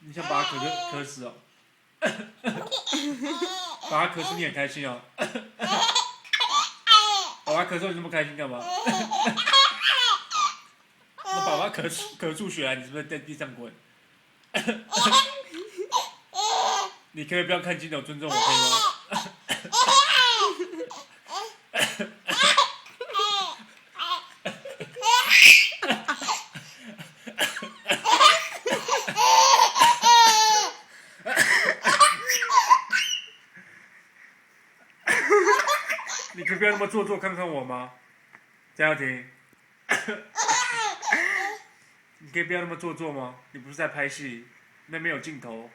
你想把它咳死哦？把它咳死你很开心哦？爸爸咳嗽你这么开心干嘛？那爸爸咳出血来，你是不是在地上滚？你可以不要看镜头，尊重我可以吗？你可以不要那么做作，看看我吗？嘉婷，你可以不要那么做作吗？你不是在拍戏，那边有镜头。